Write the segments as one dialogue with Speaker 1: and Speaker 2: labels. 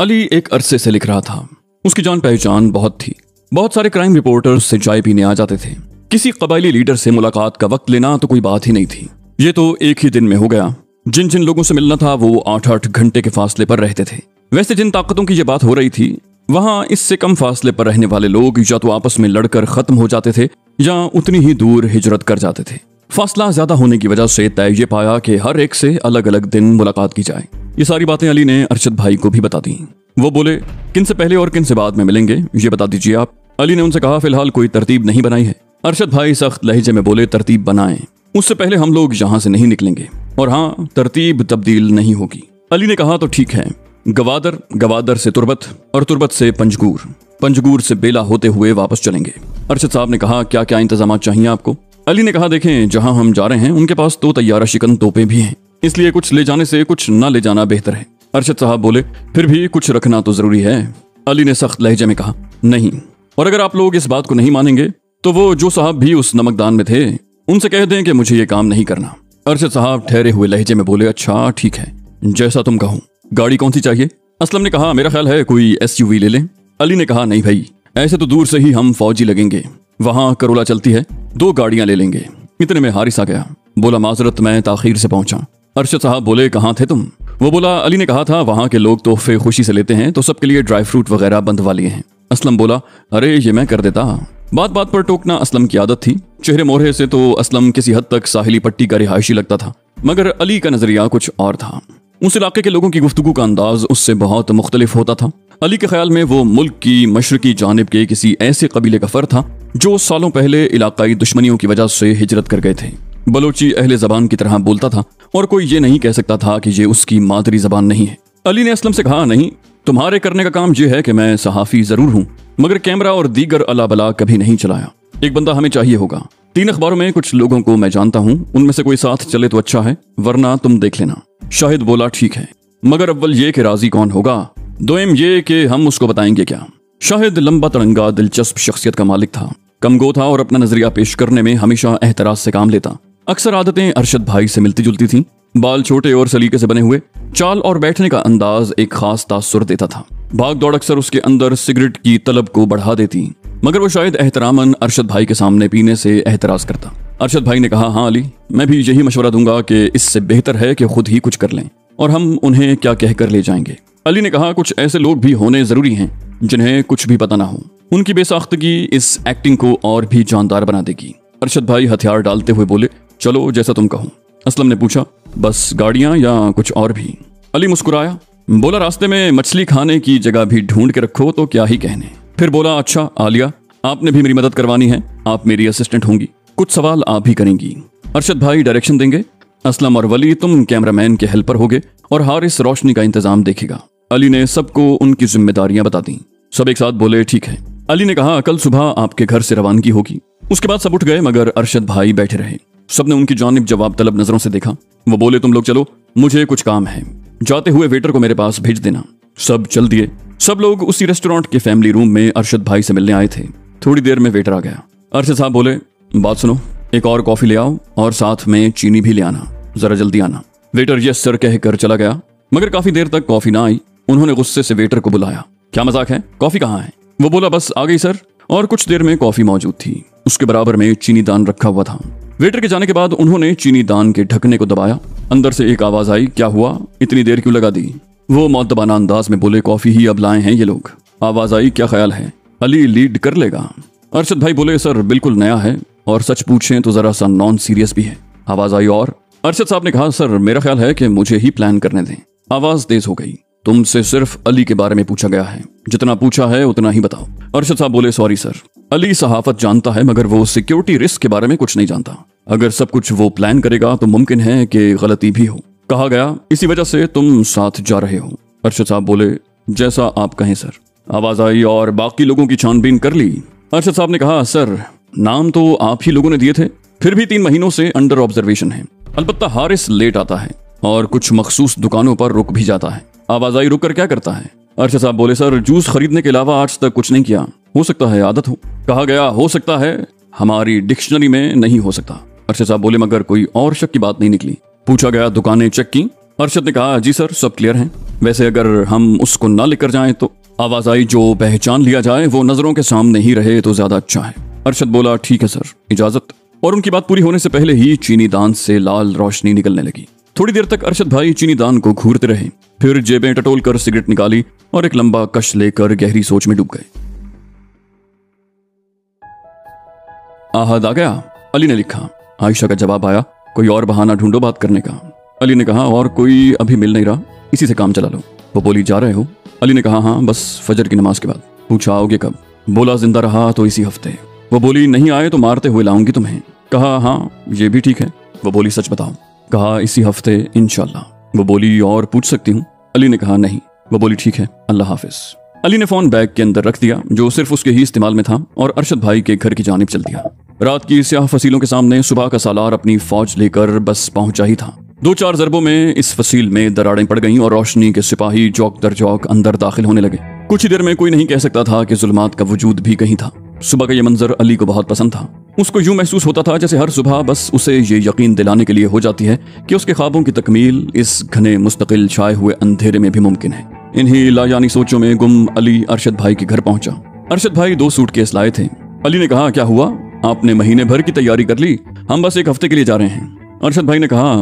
Speaker 1: अली एक अरसे से लिख रहा था। उसकी जान पहचान बहुत थी। बहुत सारे क्राइम रिपोर्टर्स से चाय पीने आ जाते थे। किसी कबायली लीडर से मुलाकात का वक्त लेना तो कोई बात ही नहीं थी। ये तो एक ही दिन में हो गया। जिन जिन लोगों से मिलना था वो 8-8 घंटे के फासले पर रहते थे। वैसे जिन ताकतों की ये बात हो रही थी, वहां इससे कम फासले पर रहने वाले लोग या तो आपस में लड़कर खत्म हो जाते थे या उतनी ही दूर हिजरत कर जाते थे। फासला ज्यादा होने की वजह से तय ये पाया कि हर एक से अलग अलग दिन मुलाकात की जाए। ये सारी बातें अली ने अरशद भाई को भी बता दी। वो बोले, किन से पहले और किन से बाद में मिलेंगे ये बता दीजिए आप। अली ने उनसे कहा, फिलहाल कोई तरतीब नहीं बनाई है। अरशद भाई सख्त लहजे में बोले, तरतीब बनाएं, उससे पहले हम लोग यहाँ से नहीं निकलेंगे, और हाँ, तरतीब तब्दील नहीं होगी। अली ने कहा, तो ठीक है। गवादर, गवादर से तुर्बत, और तुर्बत से पंजगूर, पंजगूर से बेला होते हुए वापस चलेंगे। अरशद साहब ने कहा, क्या क्या इंतजाम चाहिए आपको? अली ने कहा, देखें, जहां हम जा रहे हैं उनके पास तो तैयारा शिकन तोपें भी हैं, इसलिए कुछ ले जाने से कुछ न ले जाना बेहतर है। अरशद साहब बोले, फिर भी कुछ रखना तो जरूरी है। अली ने सख्त लहजे में कहा, नहीं, और अगर आप लोग इस बात को नहीं मानेंगे तो वो जो साहब भी उस नमकदान में थे उनसे कह दें कि मुझे ये काम नहीं करना। अरशद साहब ठहरे हुए लहजे में बोले, अच्छा ठीक है, जैसा तुम कहो। गाड़ी कौन सी चाहिए? असलम ने कहा, मेरा ख्याल है कोई SUV ले लें। अली ने कहा, नहीं भाई, ऐसे तो दूर से ही हम फौजी लगेंगे, वहां करोला चलती है, 2 गाड़ियां ले लेंगे। इतने में हारिस आ गया। बोला, माजरत, मैं ताखीर से पहुंचा। अरशद साहब बोले, कहाँ थे तुम? वो बोला, अली ने कहा था वहां के लोग तोहफे खुशी से लेते हैं तो सबके लिए ड्राई फ्रूट वगैरह बंधवा लिए हैं। असलम बोला, अरे ये मैं कर देता। बात बात पर टोकना असलम की आदत थी। चेहरे मोहरे से तो असलम किसी हद तक साहिली पट्टी का रिहायशी लगता था, मगर अली का नजरिया कुछ और था। उस इलाके के लोगों की गुफ्तगू का अंदाज उससे बहुत मुख्तलिफ होता था। अली के ख्याल में वो मुल्क की मशरकी जानिब के किसी ऐसे कबीले का फर्द था जो सालों पहले इलाकाई दुश्मनियों की वजह से हिजरत कर गए थे। बलोची अहले जबान की तरह बोलता था और कोई ये नहीं कह सकता था कि ये उसकी मादरी जबान नहीं है। अली ने असलम से कहा, नहीं, तुम्हारे करने का काम यह है कि मैं सहाफी जरूर हूँ, मगर कैमरा और दीगर अला बला कभी नहीं चलाया। एक बंदा हमें चाहिए होगा। 3 अखबारों में कुछ लोगों को मैं जानता हूँ, उनमें से कोई साथ चले तो अच्छा है, वरना तुम देख लेना। शाहिद बोला, ठीक है, मगर अव्वल ये कि राजी कौन होगा, दोयम ये कि हम उसको बताएंगे क्या। शाहिद लंबा तड़ंगा दिलचस्प शख्सियत का मालिक था, कमगो था और अपना नजरिया पेश करने में हमेशा एहतराज से काम लेता। अक्सर आदतें अरशद भाई से मिलती जुलती थीं। बाल छोटे और सलीके से बने हुए, चाल और बैठने का अंदाज एक खास तासुर देता था। भाग दौड़ अक्सर उसके अंदर सिगरेट की तलब को बढ़ा देती, मगर वो शायद एहतरामन अरशद भाई के सामने पीने से एहतराज करता। अरशद भाई ने कहा, हाँ अली, मैं भी यही मशवरा दूंगा कि इससे बेहतर है कि खुद ही कुछ कर लें और हम उन्हें क्या कहकर ले जाएंगे। अली ने कहा, कुछ ऐसे लोग भी होने जरूरी हैं जिन्हें कुछ भी पता ना हो। उनकी बेसाख्तगी इस एक्टिंग को और भी जानदार बना देगी। अरशद भाई हथियार डालते हुए बोले, चलो जैसा तुम कहो। असलम ने पूछा, बस गाड़ियां या कुछ और भी? अली मुस्कुराया, बोला, रास्ते में मछली खाने की जगह भी ढूंढ के रखो तो क्या ही कहने। फिर बोला, अच्छा आलिया, आपने भी मेरी मदद करवानी है, आप मेरी असिस्टेंट होंगी, कुछ सवाल आप भी करेंगी। अरशद भाई डायरेक्शन देंगे, असलम और वली तुम कैमरामैन के हेल्पर होगे और हारिस रोशनी का इंतजाम देखेगा। अली ने सबको उनकी जिम्मेदारियां बता दी। सब एक साथ बोले, ठीक है। अली ने कहा, कल सुबह आपके घर से रवानगी होगी। उसके बाद सब उठ गए, मगर अरशद भाई बैठे रहे। सबने उनकी जानिब जवाब तलब नजरों से देखा। वो बोले, तुम लोग चलो, मुझे कुछ काम है, जाते हुए वेटर को मेरे पास भेज देना। सब चल दिए। सब लोग उसी रेस्टोरेंट के फैमिली रूम में अरशद भाई से मिलने आए थे। थोड़ी देर में वेटर आ गया। अरशद साहब बोले, बात सुनो, एक और कॉफी ले आओ और साथ में चीनी भी ले आना, जरा जल्दी आना। वेटर यस सर कहकर चला गया, मगर काफी देर तक कॉफी ना आई। उन्होंने गुस्से से वेटर को बुलाया, क्या मजाक है, कॉफी कहाँ है? वो बोला, बस आ गई सर। और कुछ देर में कॉफी मौजूद थी। उसके बराबर में चीनी दान रखा हुआ था। वेटर के जाने के बाद उन्होंने चीनी दान के ढकने को दबाया। अंदर से एक आवाज आई, क्या हुआ, इतनी देर क्यों लगा दी? वो मौतबाना अंदाज में बोले, कॉफी ही अब लाए हैं ये लोग। आवाज आई, क्या ख्याल है, अली लीड कर लेगा? अरशद भाई बोले, सर बिल्कुल नया है और सच पूछें तो जरा सा नॉन सीरियस भी है। आवाज आई, और? अरशद साहब ने कहा, सर मेरा ख्याल है कि मुझे ही प्लान करने दें। आवाज तेज हो गई, तुमसे सिर्फ अली के बारे में पूछा गया है, जितना पूछा है उतना ही बताओ। अरशद साहब बोले, सॉरी सर, अली सहाफत जानता है मगर वो सिक्योरिटी रिस्क के बारे में कुछ नहीं जानता। अगर सब कुछ वो प्लान करेगा तो मुमकिन है कि गलती भी हो। कहा गया, इसी वजह से तुम साथ जा रहे हो। अरशद साहब बोले, जैसा आप कहें सर। आवाज आई, और बाकी लोगों की छानबीन कर ली? अरशद साहब ने कहा, सर नाम तो आप ही लोगों ने दिए थे, फिर भी 3 महीनों से अंडर ऑब्जर्वेशन है। अलबत्ता हारिस लेट आता है और कुछ मखसूस दुकानों पर रुक भी जाता है। आवाज आई, रुक कर क्या करता है? अरशद साहब बोले, सर जूस खरीदने के अलावा आज तक कुछ नहीं किया, हो सकता है आदत हो। कहा गया, हो सकता है, हमारी डिक्शनरी में नहीं हो सकता। अरशद साहब बोले, मगर कोई और शक की बात नहीं निकली। पूछा गया, दुकानें चेक की? अरशद ने कहा जी सर, सब क्लियर है। वैसे अगर हम उसको ना लेकर जाएं तो? आवाज आई, जो पहचान लिया जाए वो नजरों के सामने ही रहे तो ज्यादा अच्छा है। अरशद बोला ठीक है सर, इजाजत। और उनकी बात पूरी होने से पहले ही चीनी दान से लाल रोशनी निकलने लगी। थोड़ी देर तक अरशद भाई चीनी दान को घूरते रहे, फिर जेबें टटोल कर सिगरेट निकाली और एक लंबा कश लेकर गहरी सोच में डूब गए। आहद आ गया, अली ने लिखा। आयशा का जवाब आया, कोई और बहाना ढूंढो बात करने का। अली ने कहा, और कोई अभी मिल नहीं रहा, इसी से काम चला लो। वो बोली, जा रहे हो? अली ने कहा, हाँ, बस फजर की नमाज के बाद। पूछा, आओगे कब? बोला, जिंदा रहा तो इसी हफ्ते। वो बोली, नहीं आए तो मारते हुए लाऊंगी तुम्हें। कहा, हाँ ये भी ठीक है। वो बोली, सच बताओ? कहा, इसी हफ्ते इंशाल्लाह। वो बोली, और पूछ सकती हूँ? अली ने कहा, नहीं। वो बोली, ठीक है, अल्लाह हाफिज। अली ने फोन बैग के अंदर रख दिया जो सिर्फ उसके ही इस्तेमाल में था और अरशद भाई के घर की जानिब चल दिया। रात की स्याह फसीलों के सामने सुबह का सालार अपनी फौज लेकर बस पहुंचा ही था। 2-4 ज़रबों में इस फसील में दरारें पड़ गईं और रोशनी के सिपाही चौक दर चौक अंदर दाखिल होने लगे। कुछ ही देर में कोई नहीं कह सकता था कि जुल्मात का वजूद भी कहीं था। सुबह का ये मंजर अली को बहुत पसंद था। उसको यूं महसूस होता था जैसे हर सुबह बस उसे ये यकीन दिलाने के लिए हो जाती है कि उसके ख्वाबों की तकमील इस घने मुस्तकिल छाए हुए अंधेरे में भी मुमकिन है। इन्हीं लायानी सोचों में गुम अली अरशद भाई के घर पहुंचा। अरशद भाई 2 सूटकेस लाए थे। अली ने कहा, क्या हुआ, आपने महीने भर की तैयारी कर ली? हम बस 1 हफ्ते के लिए जा रहे हैं। अरशद भाई ने कहा,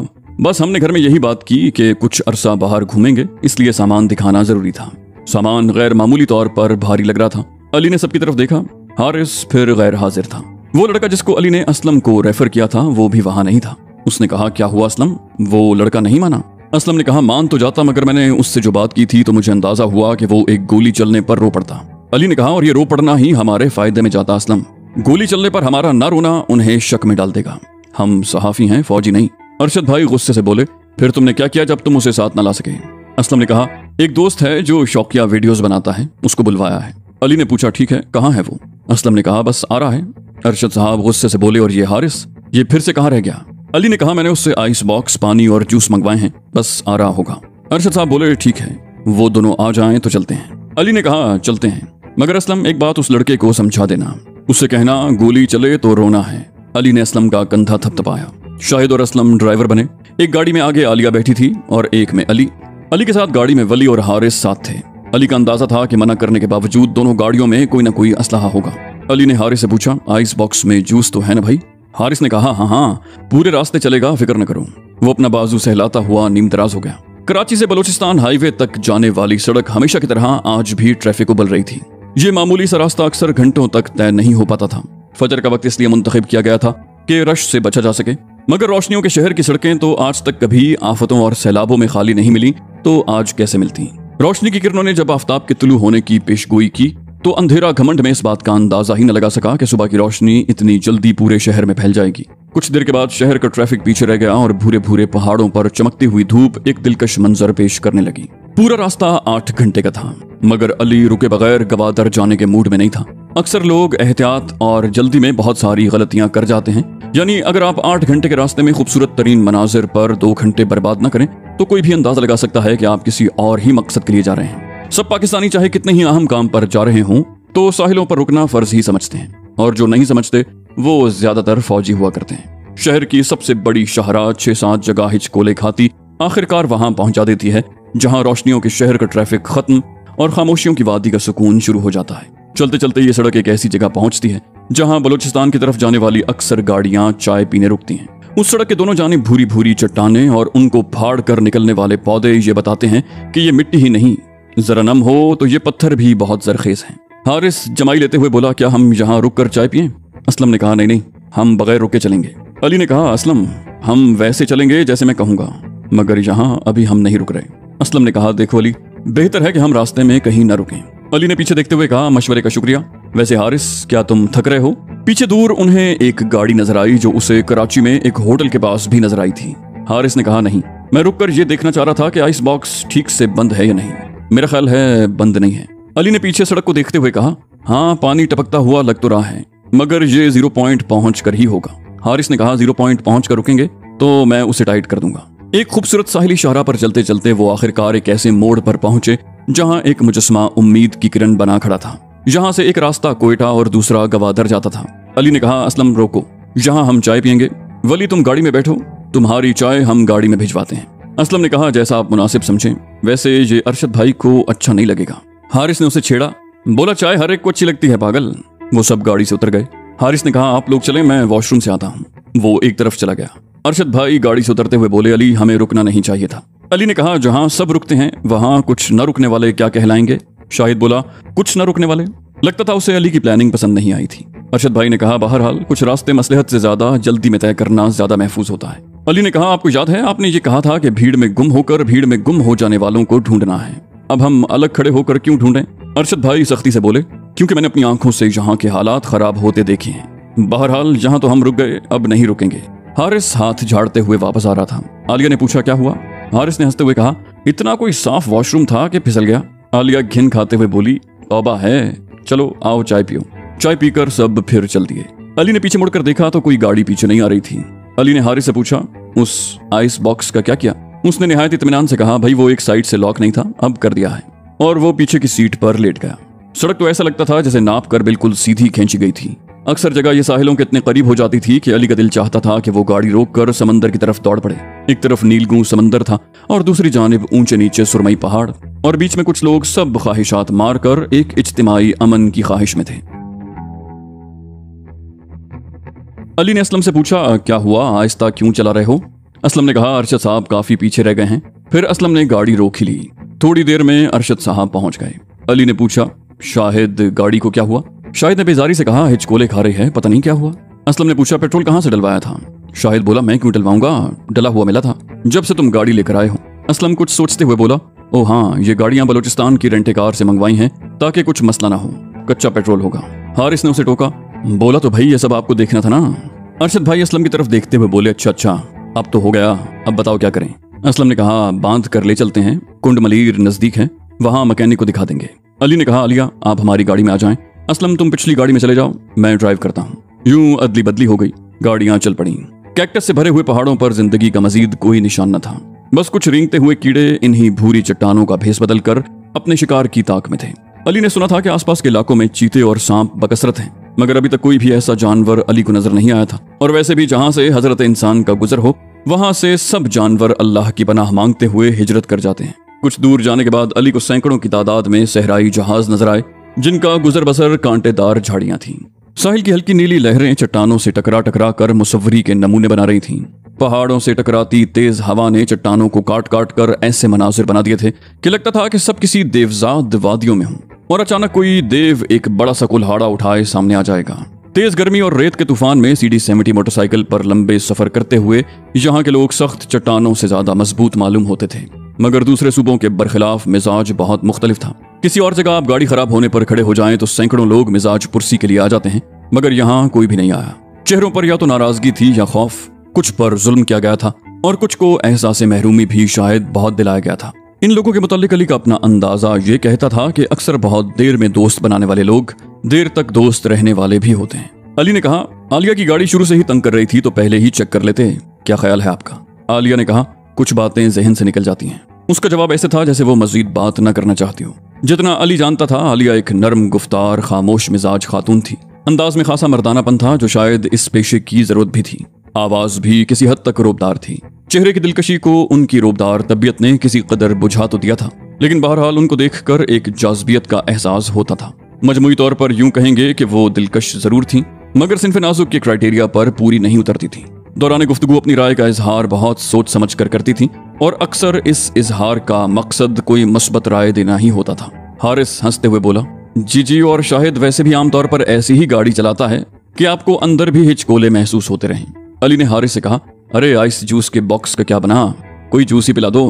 Speaker 1: बस हमने घर में यही बात की कि कुछ अरसा बाहर घूमेंगे, इसलिए सामान दिखाना जरूरी था। सामान गैर मामूली तौर पर भारी लग रहा था। अली ने सबकी तरफ देखा। हारिस फिर गैर हाजिर था। वो लड़का जिसको अली ने असलम को रेफर किया था वो भी वहां नहीं था। उसने कहा, क्या हुआ असलम? वो लड़का नहीं माना। असलम ने कहा, मान तो जाता, मगर मैंने उससे जो बात की थी तो मुझे अंदाजा हुआ कि वो एक गोली चलने पर रो पड़ता। अली ने कहा, और ये रो पड़ना ही हमारे फायदे में जाता असलम। गोली चलने पर हमारा न रोना उन्हें शक में डाल देगा। हम सहाफी हैं, फौजी नहीं। अरशद भाई गुस्से से बोले, फिर तुमने क्या किया जब तुम उसे साथ न ला सके? असलम ने कहा, एक दोस्त है जो शौकिया वीडियोस बनाता है, उसको बुलवाया है। अली ने पूछा, ठीक है, कहाँ है वो? असलम ने कहा, बस आ रहा है। अरशद साहब गुस्से से बोले, और ये हारिस, ये फिर से कहाँ रह गया? अली ने कहा, मैंने उससे आइस बॉक्स, पानी और जूस मंगवाए हैं, बस आ रहा होगा। अरशद साहब बोले, ठीक है, वो दोनों आ जाएं तो चलते हैं। अली ने कहा, चलते हैं, मगर असलम एक बात उस लड़के को समझा देना, उससे कहना गोली चले तो रोना है। अली ने असलम का कंधा थपथपाया। शाहिद और असलम ड्राइवर बने। एक गाड़ी में आगे आलिया बैठी थी और एक में अली। अली के साथ गाड़ी में वली और हारिस साथ थे। अली का अंदाजा था कि मना करने के बावजूद दोनों गाड़ियों में कोई ना कोई असलहा होगा। अली ने हारिस से पूछा, आइस बॉक्स में जूस तो है ना भाई? हारिस ने कहा, हाँ हाँ, पूरे रास्ते चलेगा, फिक्र न करो। वो अपना बाजू सहलाता हुआ नीम दराज हो गया। कराची से बलूचिस्तान हाईवे तक जाने वाली सड़क हमेशा की तरह आज भी ट्रैफिक उबल रही थी। ये मामूली सा रास्ता अक्सर घंटों तक तय नहीं हो पाता था। फजर का वक्त इसलिए मुंतखब किया गया था कि रश से बचा जा सके, मगर रोशनियों के शहर की सड़कें तो आज तक कभी आफतों और सैलाबों में खाली नहीं मिली, तो आज कैसे मिलती? रोशनी की किरणों ने जब आफ्ताब के तुलू होने की पेशगोई की तो अंधेरा घमंड में इस बात का अंदाजा ही न लगा सका कि सुबह की रोशनी इतनी जल्दी पूरे शहर में फैल जाएगी। कुछ देर के बाद शहर का ट्रैफिक पीछे रह गया और भूरे भूरे पहाड़ों पर चमकती हुई धूप एक दिलकश मंजर पेश करने लगी। पूरा रास्ता 8 घंटे का था, मगर अली रुके बगैर गवादर जाने के मूड में नहीं था। अक्सर लोग एहतियात और जल्दी में बहुत सारी गलतियां कर जाते हैं। यानी अगर आप 8 घंटे के रास्ते में खूबसूरत तरीन मनाजिर पर 2 घंटे बर्बाद न करें तो कोई भी अंदाजा लगा सकता है कि आप किसी और ही मकसद के लिए जा रहे हैं। सब पाकिस्तानी चाहे कितने ही अहम काम पर जा रहे हों तो साहिलों पर रुकना फर्ज ही समझते हैं, और जो नहीं समझते वो ज्यादातर फौजी हुआ करते हैं। शहर की सबसे बड़ी शाहराह 6-7 जगह हिचकोले खाती आखिरकार वहां पहुंचा देती है जहां रोशनियों के शहर का ट्रैफिक खत्म और खामोशियों की वादी का सुकून शुरू हो जाता है। चलते चलते ये सड़क एक ऐसी जगह पहुंचती है जहां बलूचिस्तान की तरफ जाने वाली अक्सर गाड़ियां चाय पीने रुकती हैं। उस सड़क के दोनों जानिब भूरी भूरी चट्टानें और उनको फाड़ कर निकलने वाले पौधे ये बताते हैं कि ये मिट्टी ही नहीं, जरा नम हो तो ये पत्थर भी बहुत जरखेज हैं। हारिस जमाई लेते हुए बोला, क्या हम यहाँ रुक कर चाय पिएं? असलम ने कहा, नहीं नहीं, हम बगैर रुके चलेंगे। अली ने कहा, असलम, हम वैसे चलेंगे जैसे मैं कहूँगा, मगर यहाँ अभी हम नहीं रुक रहे। असलम ने कहा, देखो अली, बेहतर है कि हम रास्ते में कहीं न रुकें। अली ने पीछे देखते हुए कहा, मशवरे का शुक्रिया। वैसे हारिस, क्या तुम थक रहे हो? पीछे दूर उन्हें एक गाड़ी नजर आई जो उसे कराची में एक होटल के पास भी नजर आई थी। हारिस ने कहा, नहीं, मैं रुककर ये देखना चाह रहा था कि आइस बॉक्स ठीक से बंद है या नहीं। मेरा ख्याल है बंद नहीं है। अली ने पीछे सड़क को देखते हुए कहा, हाँ, पानी टपकता हुआ लग तो रहा है, मगर ये 0 पॉइंट पहुंच कर ही होगा। हारिस ने कहा, 0 पॉइंट पहुंच कर रुकेंगे तो मैं उसे टाइट कर दूंगा। एक खूबसूरत साहिली शाहरा पर चलते चलते वो आखिरकार एक ऐसे मोड़ पर पहुंचे जहां एक मुजस्मा उम्मीद की किरण बना खड़ा था। यहाँ से एक रास्ता कोयटा और दूसरा गवादर जाता था। अली ने कहा, असलम रोको, यहाँ हम चाय पियेंगे। वली तुम गाड़ी में बैठो, तुम्हारी चाय हम गाड़ी में भिजवाते हैं। असलम ने कहा, जैसा आप मुनासिब समझें। वैसे ये अरशद भाई को अच्छा नहीं लगेगा। हारिस ने उसे छेड़ा, बोला चाय हर एक को अच्छी लगती है पागल। वो सब गाड़ी से उतर गए। हारिस ने कहा, आप लोग चलें, मैं वॉशरूम से आता हूँ। वो एक तरफ चला गया। अरशद भाई गाड़ी से उतरते हुए बोले, अली हमें रुकना नहीं चाहिए था। अली ने कहा, जहाँ सब रुकते हैं वहाँ कुछ न रुकने वाले क्या कहलाएंगे? शाहिद बोला, कुछ न रुकने वाले। लगता था उसे अली की प्लानिंग पसंद नहीं आई थी। अरशद भाई ने कहा, बहरहाल कुछ रास्ते मसलहत से ज्यादा जल्दी में तय करना ज्यादा महफूज होता है। अली ने कहा, आपको याद है आपने ये कहा था कि भीड़ में गुम होकर भीड़ में गुम हो जाने वालों को ढूंढना है। अब हम अलग खड़े होकर क्यों ढूंढें? अरशद भाई सख्ती से बोले, क्योंकि मैंने अपनी आंखों से यहाँ के हालात खराब होते देखे हैं। बहरहाल यहाँ तो हम रुक गए, अब नहीं रुकेंगे। हारिस हाथ झाड़ते हुए वापस आ रहा था। आलिया ने पूछा, क्या हुआ? हारिस ने हंसते हुए कहा, इतना कोई साफ वॉशरूम था कि फिसल गया। आलिया घिन खाते हुए बोली, तौबा है, चलो आओ चाय पियो। चाय पीकर सब फिर चल दिए। अली ने पीछे मुड़कर देखा तो कोई गाड़ी पीछे नहीं आ रही थी। अली ने हारिस से पूछा, उस आइस बॉक्स का क्या किया? उसने निहायत इत्मीनान से कहा, भाई वो एक साइड से लॉक नहीं था, अब कर दिया है। और वो पीछे की सीट पर लेट गया। सड़क तो ऐसा लगता था जैसे नाप कर बिल्कुल सीधी खींची गई थी। अक्सर जगह ये साहिलों के इतने करीब हो जाती थी कि अली का दिल चाहता था कि वो गाड़ी रोककर समंदर की तरफ दौड़ पड़े। एक तरफ नीलगू समंदर था और दूसरी जानिब ऊंचे नीचे सुरमई पहाड़, और बीच में कुछ लोग सब ख्वाहिशात मारकर एक इज्तिमाई अमन की ख्वाहिश में थे। अली ने असलम से पूछा, क्या हुआ, आहिस्ता क्यों चला रहे हो? असलम ने कहा, अरशद साहब काफी पीछे रह गए हैं। फिर असलम ने गाड़ी रोक ही ली। थोड़ी देर में अरशद साहब पहुंच गए। अली ने पूछा, शाहिद गाड़ी को क्या हुआ? शाहिद ने बेजारी से कहा, हिचकोले खा रही है, पता नहीं क्या हुआ। असलम ने पूछा, पेट्रोल कहाँ से डलवाया था? शाहिद बोला, मैं क्यों डलवाऊंगा, डला हुआ मिला था जब से तुम गाड़ी लेकर आए हो। असलम कुछ सोचते हुए बोला, ओ हाँ, ये गाड़ियां बलूचिस्तान की रेंटे कार से मंगवाई हैं ताकि कुछ मसला ना हो, कच्चा पेट्रोल होगा। हारिस ने उसे टोका, बोला, तो भाई ये सब आपको देखना था ना। अरशद भाई असलम की तरफ देखते हुए बोले, अच्छा अच्छा, अब तो हो गया, अब बताओ क्या करें? असलम ने कहा, बांध कर ले चलते हैं, कुंड मलीर नजदीक है, वहां मैकेनिक को दिखा देंगे। अली ने कहा, आलिया आप हमारी गाड़ी में आ जाएं, असलम तुम पिछली गाड़ी में चले जाओ, मैं ड्राइव करता हूँ। यूं अदली बदली हो गई। गाड़ियां चल पड़ी। कैक्टस से भरे हुए पहाड़ों पर जिंदगी का मजीद कोई निशान न था। बस कुछ रेंगते हुए कीड़े इन्हीं भूरी चट्टानों का भेस बदल कर अपने शिकार की ताक में थे। अली ने सुना था कि आसपास के इलाकों में चीते और सांप बकसरत हैं, मगर अभी तक कोई भी ऐसा जानवर अली को नजर नहीं आया था। और वैसे भी जहां से हजरत इंसान का गुजर हो, वहां से सब जानवर अल्लाह की पनाह मांगते हुए हिजरत कर जाते हैं। कुछ दूर जाने के बाद अली को सैकड़ों की तादाद में सहराई जहाज नजर आए, जिनका गुजर बसर कांटेदार झाड़ियां थीं। साहिल की हल्की नीली लहरें चट्टानों से टकरा टकरा कर मुसव्वरी के नमूने बना रही थीं। पहाड़ों से टकराती तेज हवा ने चट्टानों को काट काट कर ऐसे मनाजिर बना दिए थे कि लगता था कि सब किसी देवजाद वादियों में हों और अचानक कोई देव एक बड़ा सा कुल्हाड़ा उठाए सामने आ जाएगा। तेज गर्मी और रेत के तूफान में CD70 मोटरसाइकिल पर लंबे सफर करते हुए यहाँ के लोग सख्त चट्टानों से ज्यादा मजबूत मालूम होते थे, मगर दूसरे सूबों के बरखिलाफ मिजाज बहुत मुख्तलिफ था। किसी और जगह आप गाड़ी खराब होने पर खड़े हो जाएं तो सैकड़ों लोग मिजाज पुरसी के लिए आ जाते हैं, मगर यहाँ कोई भी नहीं आया। चेहरों पर या तो नाराजगी थी या खौफ। कुछ पर जुल्म किया गया था और कुछ को एहसास महरूमी भी शायद बहुत दिलाया गया था। इन लोगों के मुतालिक अली का अपना अंदाजा ये कहता था कि अक्सर बहुत देर में दोस्त बनाने वाले लोग देर तक दोस्त रहने वाले भी होते हैं। अली ने कहा, आलिया की गाड़ी शुरू से ही तंग कर रही थी तो पहले ही चेक कर लेते, क्या ख्याल है आपका? आलिया ने कहा, कुछ बातें जहन से निकल जाती हैं। उसका जवाब ऐसे था जैसे वो मजीद बात न करना चाहती हो। जितना अली जानता था, आलिया एक नरम गुफ्तार खामोश मिजाज खातून थी। अंदाज में खासा मर्दानापन था जो शायद इस पेशे की जरूरत भी थी। आवाज भी किसी हद तक रोबदार थी। चेहरे की दिलकशी को उनकी रोबदार तबीयत ने किसी कदर बुझा तो दिया था, लेकिन बहरहाल उनको देखकर एक जाज़बियत का एहसास होता था। मजमूई तौर पर यूं कहेंगे कि वो दिलकश जरूर थी, मगर सिन्फ नाजुक के क्राइटेरिया पर पूरी नहीं उतरती थी। दौरान गुफ्तगू अपनी राय का इजहार बहुत सोच समझ कर करती थी और अक्सर इस इजहार का मकसद कोई मस्बत राय देना ही होता था। हारिस हंसते हुए बोला, जी और शाहिद वैसे भी आमतौर पर ऐसी ही गाड़ी चलाता है कि आपको अंदर भी हिचकोले महसूस होते रहें। अली ने हारिस से कहा, अरे आइस जूस के बॉक्स का क्या बना, कोई जूस ही पिला दो।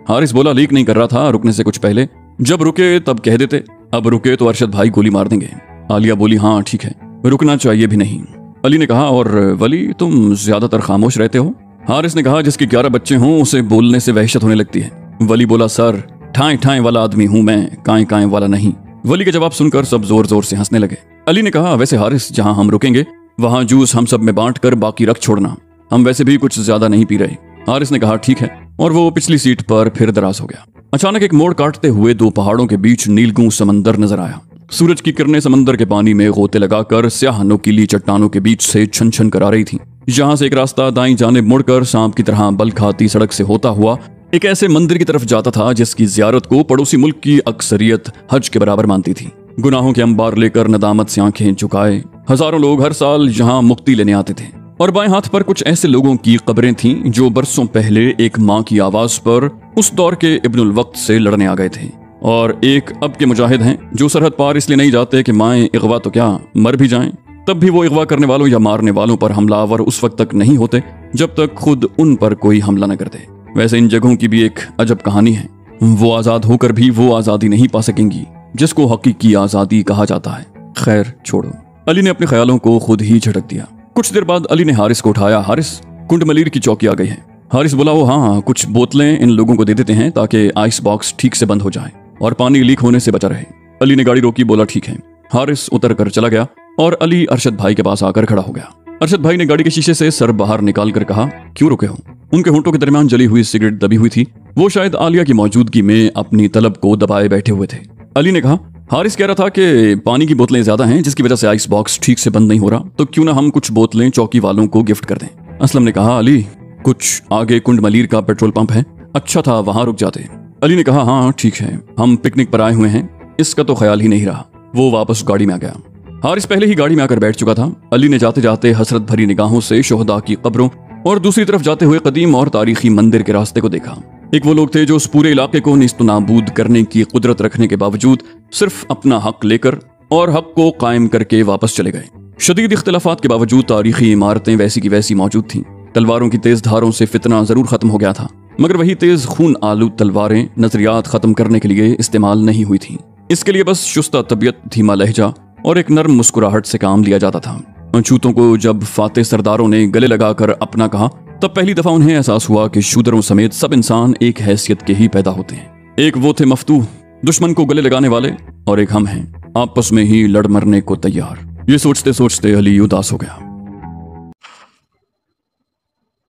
Speaker 1: हारिस बोला, लीक नहीं कर रहा था, रुकने से कुछ पहले, जब रुके तब कह देते, अब रुके तो अरशद भाई गोली मार देंगे। आलिया बोली, हाँ ठीक है, रुकना चाहिए भी नहीं। अली ने कहा, और वली तुम ज्यादातर खामोश रहते हो? हारिस ने कहा, जिसके 11 बच्चे हों उसे बोलने से वहशत होने लगती है। वली बोला, सर ठाएं ठाएं वाला आदमी हूं मैं, काएं काएं वाला नहीं। वली के जवाब सुनकर सब जोर जोर से हंसने लगे। अली ने कहा, वैसे हारिस जहां हम रुकेंगे वहां जूस हम सब में बांट कर बाकी रख छोड़ना, हम वैसे भी कुछ ज्यादा नहीं पी रहे। हारिस ने कहा, ठीक है, और वो पिछली सीट पर फिर दराज हो गया। अचानक एक मोड़ काटते हुए दो पहाड़ों के बीच नीलगू समंदर नजर आया। सूरज की किरणें समंदर के पानी में गोते लगाकर स्याह नुकीली चट्टानों के बीच से छन छन कर आ रही थी। जहां से एक रास्ता दाईं जानिब मुड़कर सांप की तरह बल खाती सड़क से होता हुआ एक ऐसे मंदिर की तरफ जाता था जिसकी जियारत को पड़ोसी मुल्क की अक्सरियत हज के बराबर मानती थी। गुनाहों के अंबार लेकर नदामत से आंखें झुकाए हजारों लोग हर साल यहाँ मुक्ति लेने आते थे। और बाएं हाथ पर कुछ ऐसे लोगों की कब्रें थीं जो बरसों पहले एक माँ की आवाज पर उस दौर के इब्नुल वक्त से लड़ने आ गए थे, और एक अब के मुजाहिद हैं जो सरहद पार इसलिए नहीं जाते कि माएं इगवा तो क्या मर भी जाएं, तब भी वो इगवा करने वालों या मारने वालों पर हमलावर उस वक्त तक नहीं होते जब तक खुद उन पर कोई हमला न कर दे। वैसे इन जगहों की भी एक अजब कहानी है। वो आजाद होकर भी वो आजादी नहीं पा सकेंगी जिसको हकीकी आजादी कहा जाता है। खैर छोड़ो, अली ने अपने ख्यालों को खुद ही झटक दिया। कुछ देर बाद अली ने हारिस को उठाया। हारिस, कुंड मलीर की चौकी आ गई है। हारिस बोला, वो हाँ, कुछ बोतलें इन लोगों को दे देते हैं ताकि आइस बॉक्स ठीक से बंद हो जाए और पानी लीक होने से बचा रहे। अली ने गाड़ी रोकी, बोला ठीक है। हारिस उतर कर चला गया और अली अरशद भाई के पास आकर खड़ा हो गया। अरशद भाई ने गाड़ी के शीशे से सर बाहर निकाल कर कहा, क्यों रुके हो? उनके होंठों के दरमियान जली हुई सिगरेट दबी हुई थी। वो शायद आलिया की मौजूदगी में अपनी तलब को दबाए बैठे हुए थे। अली ने कहा, हारिस कह रहा था कि पानी की बोतलें ज्यादा हैं जिसकी वजह से आइस बॉक्स ठीक से बंद नहीं हो रहा, तो क्यों ना हम कुछ बोतलें चौकी वालों को गिफ्ट कर दें। असलम ने कहा, अली कुछ आगे कुंड मलीर का पेट्रोल पंप है, अच्छा था वहां रुक जाते। अली ने कहा, हाँ ठीक है, हम पिकनिक पर आए हुए हैं, इसका तो ख्याल ही नहीं रहा। वो वापस गाड़ी में आ गया। हारिस पहले ही गाड़ी में आकर बैठ चुका था। अली ने जाते जाते हसरत भरी निगाहों से शोहदा की कब्रों और दूसरी तरफ जाते हुए कदीम और तारीखी मंदिर के रास्ते को देखा। एक वो लोग थे जो उस पूरे इलाके को निस्त नाबूद करने की कुदरत रखने के बावजूद सिर्फ अपना हक लेकर और हक को कायम करके वापस चले गए। शदीद इख्तिलाफात के बावजूद तारीखी इमारतें वैसी की वैसी मौजूद थीं। तलवारों की तेज धारों से फितना जरूर खत्म हो गया था, मगर वही तेज खून आलूद तलवारें नजरियात खत्म करने के लिए इस्तेमाल नहीं हुई थीं। इसके लिए बस शुस्ता तबीयत, धीमा लहजा और एक नर्म मुस्कुराहट से काम लिया जाता था। छूतों को जब फातेह सरदारों ने गले लगाकर अपना कहा, तब पहली दफा उन्हें एहसास हुआ कि शूदरों समेत सब इंसान एक हैसियत के ही पैदा होते हैं। एक वो थे मफ्तूह, दुश्मन को गले लगाने वाले, और एक हम हैं, आपस में ही लड़ मरने को तैयार। ये सोचते सोचते अली उदास हो गया।